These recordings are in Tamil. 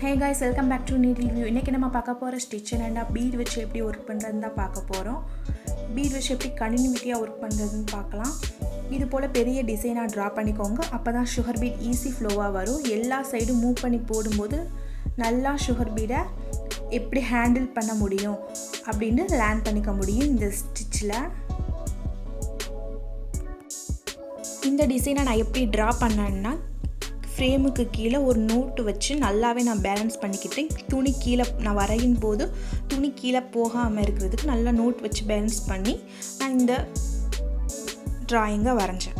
Hey guys, welcome back to Needle View. இன்னைக்கு நம்ம பார்க்க போற ஸ்டிட்ச் என்னன்னா bead வச்சு எப்படி வர்க் பண்றதுன்னு தான் பார்க்க போறோம். bead வச்சு எப்படி கண்டினியூட்டியா வர்க் பண்றதுன்னு பார்க்கலாம். இது போல பெரிய டிசைனா டிரா பண்ணிக்கோங்க. அப்பதான் sugar bead ஈஸி ஃப்ளோவா வரும். எல்லா சைடும் மூவ் பண்ணி போடும்போது நல்லா sugar bead-ஐ எப்படி ஹேண்டில் பண்ண முடியும் அப்படினு லேர்ன் பண்ணிக்க முடியும் இந்த ஸ்டிட்ச்ல. இந்த டிசைனை நான் எப்படி டிரா பண்ணேன்னா ஃப்ரேமுக்கு கீழே ஒரு நோட்டு வச்சு நல்லாவே நான் பேலன்ஸ் பண்ணிக்கிட்டேன். துணி கீழே நான் வரையும் போது துணி கீழே போகாமல் இருக்கிறதுக்கு நல்லா நோட் வச்சு பேலன்ஸ் பண்ணி நான் இந்த ட்ராயிங்கை வரைஞ்சேன்.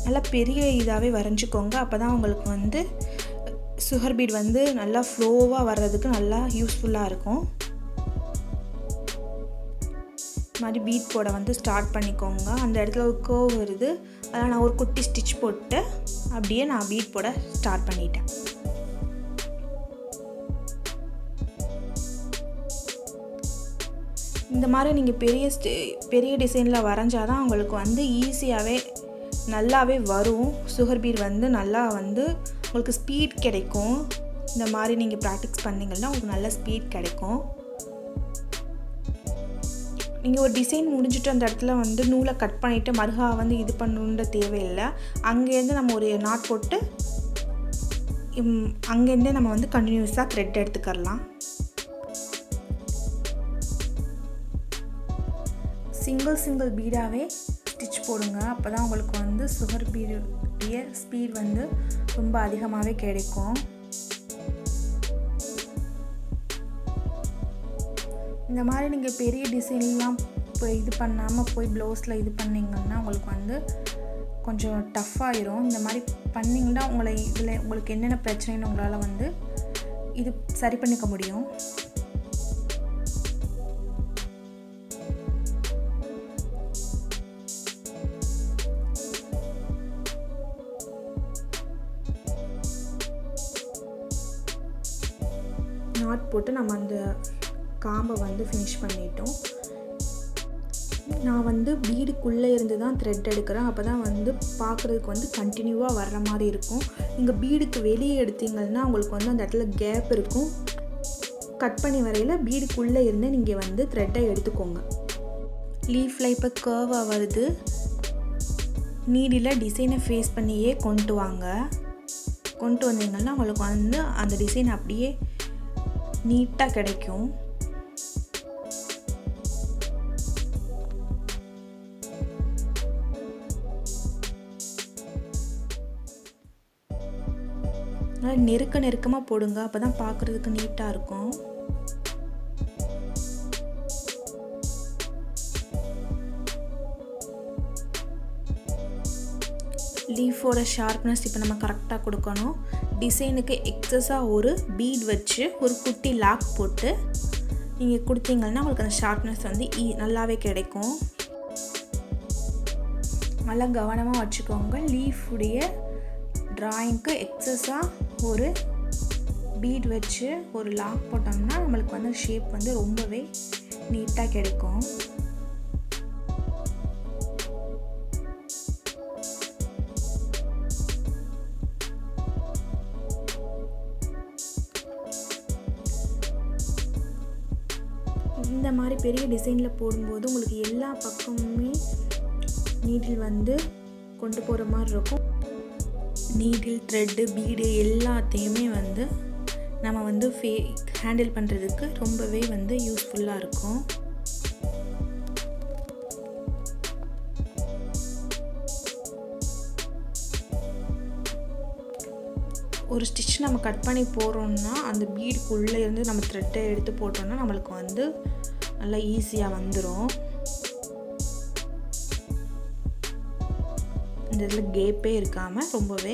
நல்லா பெரிய இதாகவே வரைஞ்சிக்கோங்க. அப்போ தான் உங்களுக்கு சுகர் பீட் நல்லா ஃப்ளோவாக வர்றதுக்கு நல்லா யூஸ்ஃபுல்லாக இருக்கும். மாதிரி பீட் போட ஸ்டார்ட் பண்ணிக்கோங்க. அந்த இடத்துல ஒரு கர்வ் வருது, அதில் நான் ஒரு குட்டி ஸ்டிச் போட்டு அப்படியே நான் பீட் போட ஸ்டார்ட் பண்ணிட்டேன். இந்த மாதிரி நீங்கள் பெரிய டிசைனில் வரைஞ்சாதான் உங்களுக்கு ஈஸியாகவே நல்லாவே வரும். சுகர் பீட் நல்லா உங்களுக்கு ஸ்பீட் கிடைக்கும். இந்த மாதிரி நீங்கள் ப்ராக்டிஸ் பண்ணிங்கன்னா உங்களுக்கு நல்ல ஸ்பீட் கிடைக்கும். நீங்கள் ஒரு டிசைன் முடிஞ்சிட்டு அந்த இடத்துல நூலை கட் பண்ணிவிட்டு மறுகா இது பண்ணணுன்ற தேவையில்லை. அங்கேருந்து நம்ம ஒரு நாட் போட்டு அங்கேருந்தே நம்ம கண்டினியூஸாக த்ரெட் எடுத்துக்கலாம். சிங்கிள் பீடாகவே ஸ்டிச் போடுங்க. அப்போ தான் உங்களுக்கு சுகர் பீடுடைய ஸ்பீட் ரொம்ப அதிகமாகவே கிடைக்கும். இந்த மாதிரி நீங்கள் பெரிய டிசைன்லாம் இது பண்ணாமல் போய் ப்ளவுஸில் இது பண்ணிங்கன்னா உங்களுக்கு கொஞ்சம் டஃப்பாயிரும். இந்த மாதிரி பண்ணிங்கன்னா உங்களுக்கு என்னென்ன பிரச்சனைன்னு உங்களால் இது சரி பண்ணிக்க முடியும். நாட் போட்டு நம்ம அந்த காம்பை ஃபினிஷ் பண்ணிட்டோம். நான் பீடுக்குள்ளே இருந்து தான் த்ரெட் எடுக்கிறேன். அப்போ தான் பார்க்குறதுக்கு கண்டினியூவாக வர்ற மாதிரி இருக்கும். நீங்கள் பீடுக்கு வெளியே எடுத்தீங்கன்னா உங்களுக்கு அந்த இடத்துல கேப் இருக்கும். கட் பண்ணி வரையில் பீடுக்குள்ளே இருந்து நீங்கள் த்ரெட்டை எடுத்துக்கோங்க. லீஃபில் இப்போ கர்வாக வருது. நீடில் டிசைனை ஃபேஸ் பண்ணியே கொண்டு வாங்க. கொண்டு வந்தீங்கன்னா உங்களுக்கு அந்த டிசைன் அப்படியே நீட்டாக கிடைக்கும். நெருக்கமாக போடுங்க. அப்போ தான் பார்க்குறதுக்கு நீட்டாக இருக்கும். லீஃபோட ஷார்ப்னஸ் இப்போ நம்ம கரெக்டாக கொடுக்கணும். டிசைனுக்கு எக்ஸஸாக ஒரு பீட் வச்சு ஒரு குட்டி லாக் போட்டு நீங்கள் கொடுத்தீங்கன்னா உங்களுக்கு அந்த ஷார்ப்னஸ் நல்லாவே கிடைக்கும். நல்லா கவனமாக வச்சுக்கோங்க. லீஃபுடைய ட்ராயிங்க்கு எக்ஸஸாக ஒரு பீட் வச்சு ஒரு லாக் போட்டோம்னா நம்மளுக்கு ஷேப் ரொம்பவே நீட்டாக கிடைக்கும். இந்த மாதிரி பெரிய டிசைனில் போடும்போது உங்களுக்கு எல்லா பக்கமுமே நீடில் கொண்டு போகிற மாதிரி இருக்கும். நீடில், த்ரெட்டு, பீடு எல்லாத்தையுமே நம்ம ஹேண்டில் பண்ணுறதுக்கு ரொம்பவே யூஸ்ஃபுல்லாக இருக்கும். ஒரு ஸ்டிச் நம்ம கட் பண்ணி போடுறோம்னா அந்த பீடுக்குள்ளே இருந்து நம்ம த்ரெட்டை எடுத்து போட்டோம்னா நம்மளுக்கு நல்லா ஈஸியாக வந்துடும். இந்த இதில் கேப்பே இருக்காமல் ரொம்பவே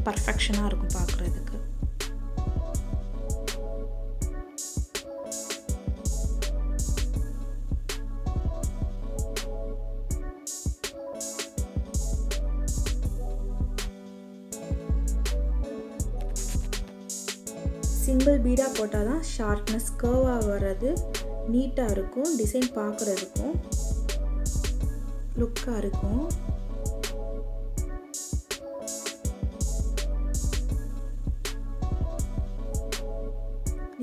பர்ஃபெக்ஷனாக இருக்கும் பார்க்குறதுக்கு. சிங்கிள் பீடாக போட்டால் தான் ஷார்ப்னஸ் கர்வாக வர்றது நீட்டாக இருக்கும். டிசைன் பார்க்குறதுக்கும் லுக்காக இருக்கும்.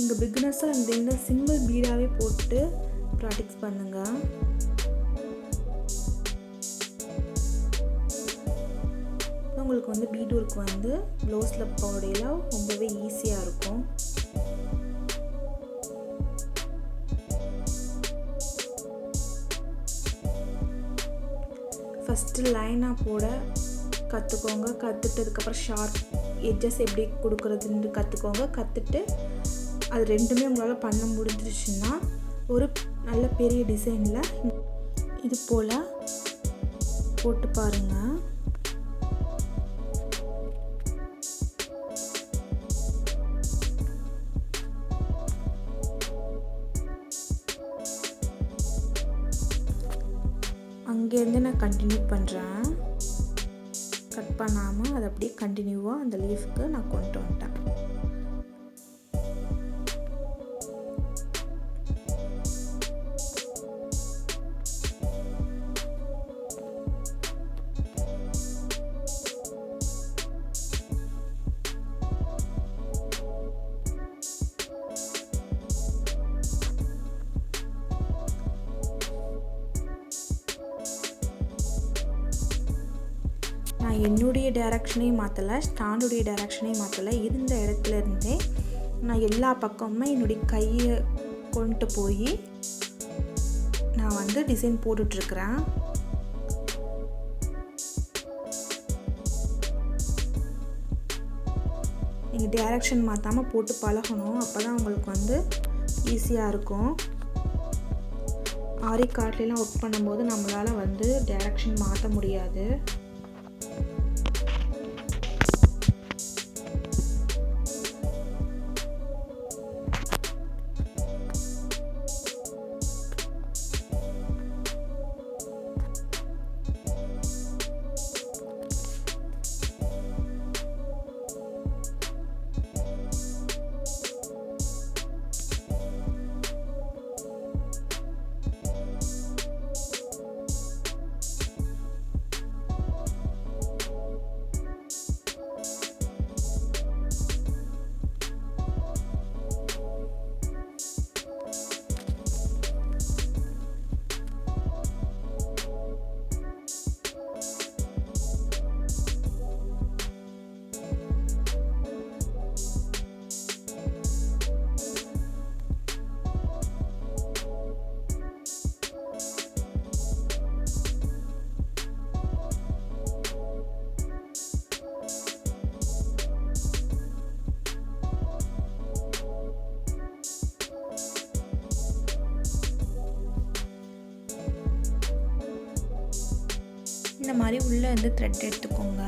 நீங்கள் பிகினர்ஸாக இருந்தீங்கன்னா சிங்கிள் பீடாகவே போட்டு ப்ராக்டிஸ் பண்ணுங்கள். உங்களுக்கு வந்து பீட் ஒர்க் வந்து ப்ளவுஸில் போடையில் ரொம்பவே ஈஸியாக இருக்கும். ஃபஸ்ட்டு லைனாக போட கற்றுக்கோங்க. கற்றுட்டதுக்கப்புறம் ஷார்ப் எட்ஜஸ் எப்படி கொடுக்குறதுன்னு கற்றுக்கோங்க. கற்றுட்டு அது ரெண்டுமே உங்களால் பண்ண முடிஞ்சிருச்சுன்னா ஒரு நல்ல பெரிய டிசைனில் இது போல் போட்டு பாருங்கள். அங்கேருந்து நான் கண்டினியூ பண்ணுறேன். கட் பண்ணாமல் அதை அப்படியே கண்டினியூவாக அந்த லீஃப்க்கு நான் கொண்டு வந்துட்டேன். நான் என்னுடைய டைரக்ஷனையும் மாற்றலை, ஸ்டாண்டுடைய டைரக்ஷனையும் மாற்றலை. இருந்த இடத்துல இருந்தே நான் எல்லா பக்கமுமே என்னுடைய கையை கொண்டு போய் நான் வந்து டிசைன் போட்டுட்ருக்குறேன். நீங்கள் டைரக்ஷன் மாற்றாமல் போட்டு பழகணும். அப்போ தான் உங்களுக்கு வந்து ஈஸியாக இருக்கும். ஆரி கார்ட்லாம் ஒர்க் பண்ணும்போது நம்மளால் வந்து டைரக்ஷன் மாற்ற முடியாது. இந்த மாதிரி உள்ளே வந்து த்ரெட் எடுத்துக்கோங்க.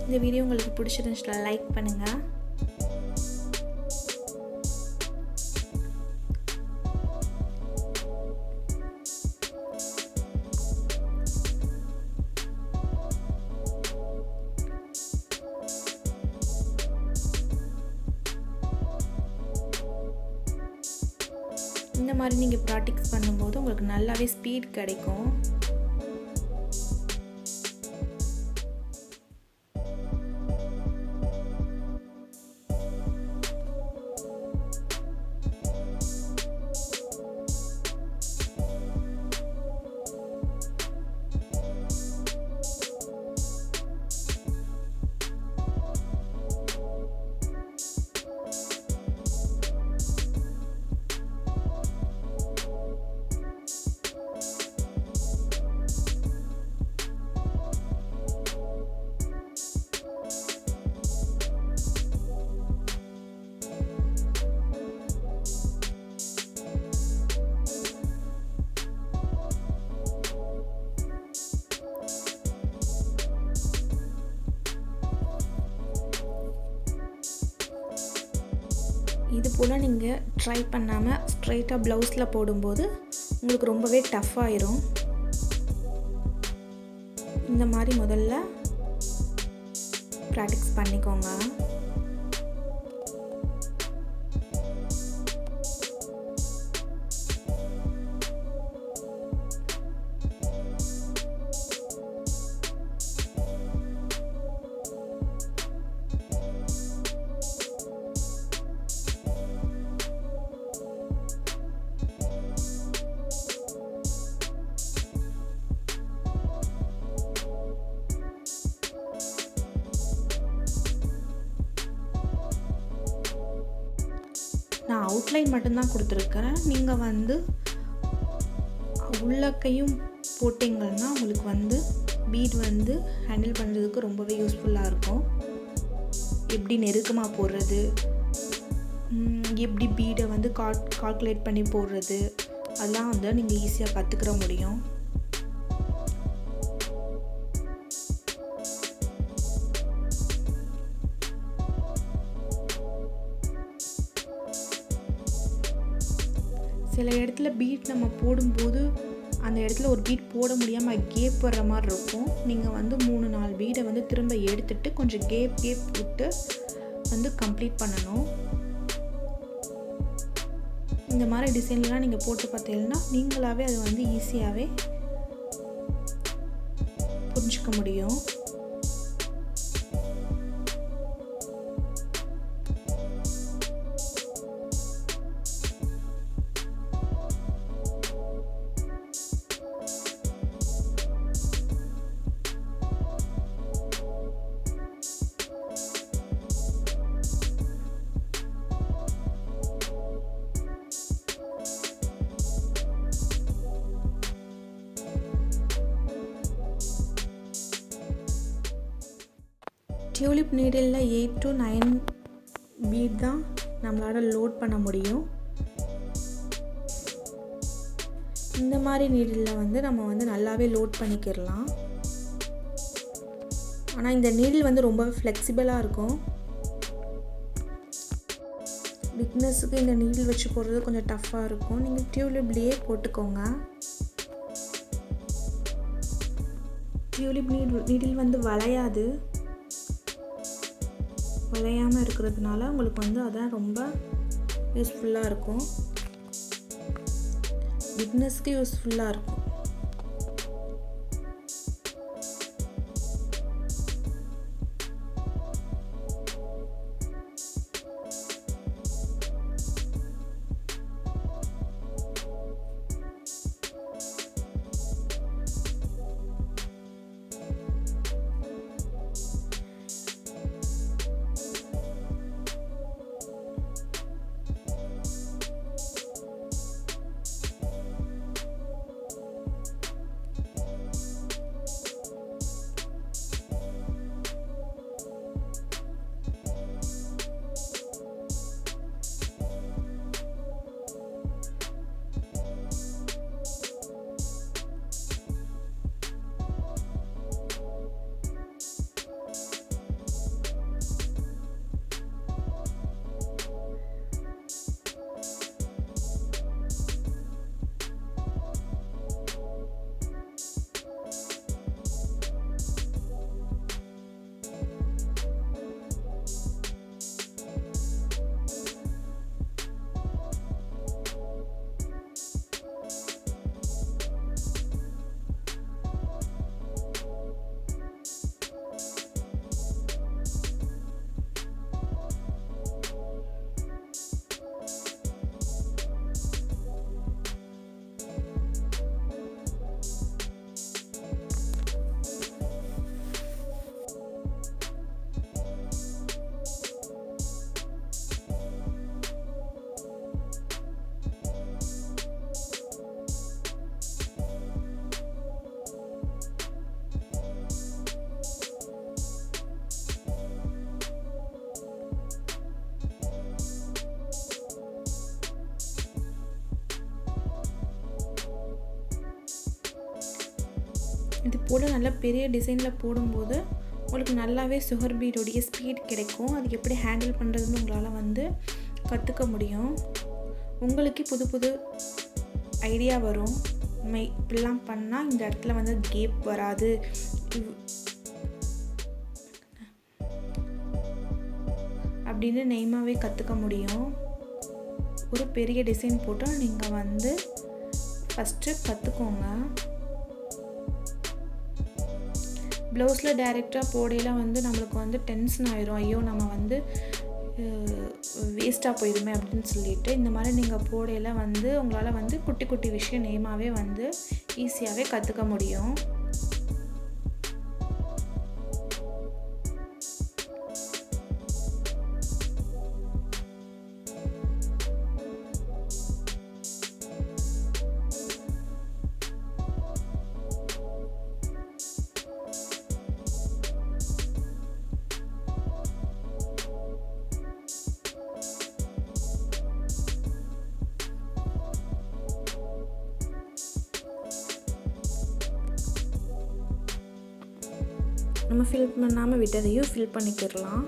இந்த வீடியோ உங்களுக்கு பிடிச்சிருந்துச்சுன்னா லைக் பண்ணுங்கள். இந்த மாதிரி நீங்கள் ப்ராக்டிஸ் பண்ணும்போது உங்களுக்கு நல்லாவே ஸ்பீட் கிடைக்கும். இது போல் நீங்கள் ட்ரை பண்ணாமல் ஸ்ட்ரைட்டாக ப்ளவுஸில் போடும்போது உங்களுக்கு ரொம்பவே டஃப் ஆயிரும். இந்த மாதிரி முதல்ல ப்ராக்டிஸ் பண்ணிக்கோங்க. நான் அவுட்லைன் மட்டும்தான் கொடுத்துருக்கிறேன். நீங்கள் வந்து உள்ளக்கையும் போட்டிங்கன்னா உங்களுக்கு வந்து பீட் வந்து ஹேண்டில் பண்ணுறதுக்கு ரொம்பவே யூஸ்ஃபுல்லாக இருக்கும். எப்படி நெருக்கமாக போடுறது, எப்படி பீடை வந்து கால்குலேட் பண்ணி போடுறது, அதெல்லாம் வந்து நீங்கள் ஈஸியாக கற்றுக்கிற முடியும். சில இடத்துல பீட் நம்ம போடும்போது அந்த இடத்துல ஒரு பீட் போட முடியாமல் கேப் வர்ற மாதிரி இருக்கும். நீங்கள் வந்து 3-4 பீடை வந்து திரும்ப எடுத்துகிட்டு கொஞ்சம் கேப் விட்டு வந்து கம்ப்ளீட் பண்ணணும். இந்த மாதிரி டிசைன்லாம் நீங்கள் போட்டு பார்த்தீங்கன்னா நீங்களாகவே அதை வந்து ஈஸியாகவே புரிஞ்சுக்க முடியும். டியூலிப் நீடிலில் 8 to 9 பீட் தான் நம்மளால் லோட் பண்ண முடியும். இந்த மாதிரி நீடிலில் வந்து நம்ம வந்து நல்லாவே லோட் பண்ணிக்கிடலாம். ஆனால் இந்த நீடில் வந்து ரொம்பவே ஃப்ளெக்சிபிளாக இருக்கும். பிக்னஸுக்கு இந்த நீடில் வச்சு போடுறது கொஞ்சம் டஃப்பாக இருக்கும். நீங்கள் டியூலிப்லேயே போட்டுக்கோங்க. டியூலிப் நீடில் வந்து வளையாமல் இருக்கிறதுனால உங்களுக்கு வந்து அதான் ரொம்ப யூஸ்ஃபுல்லாக இருக்கும். பிக்னஸ்க்கு யூஸ்ஃபுல்லாக இருக்கும். இது போல் நல்ல பெரிய டிசைனில் போடும்போது உங்களுக்கு நல்லாவே சுகர் பீடோடைய ஸ்பீட் கிடைக்கும். அது எப்படி ஹேண்டில் பண்ணுறதுன்னு உங்களால் வந்து கற்றுக்க முடியும். உங்களுக்கு புது புது ஐடியா வரும். நம்ம இப்படிலாம் பண்ணால் இந்த இடத்துல வந்து கேப் வராது, அப்படின்னு நெய்மாவே கற்றுக்க முடியும். ஒரு பெரிய டிசைன் போட்டு நீங்கள் வந்து ஃபஸ்ட்டு கற்றுக்கோங்க. ப்ளவுஸில் டைரெக்டாக போடையில் வந்து நம்மளுக்கு வந்து டென்ஷன் ஆயிரும். ஐயோ நம்ம வந்து வேஸ்ட்டாக போயிடுமே அப்படின்னு சொல்லிட்டு இந்த மாதிரி நீங்கள் போடையில் வந்து உங்களால் வந்து குட்டி குட்டி விஷயம் நேமாகவே வந்து ஈஸியாகவே கற்றுக்க முடியும். நம்ம ஃபில் பண்ணாமல் விட்டதையும் ஃபில் பண்ணிக்கிடலாம்.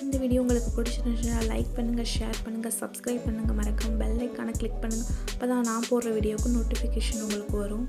இந்த வீடியோ உங்களுக்கு பிடிச்சிருந்துச்சுன்னா லைக் பண்ணுங்கள், ஷேர் பண்ணுங்கள், சப்ஸ்கிரைப் பண்ணுங்கள், மறக்காம பெல் ஐக்கானை கிளிக் பண்ணுங்கள். அப்போ தான் நான் போடுற வீடியோவுக்கு நோட்டிஃபிகேஷன் உங்களுக்கு வரும்.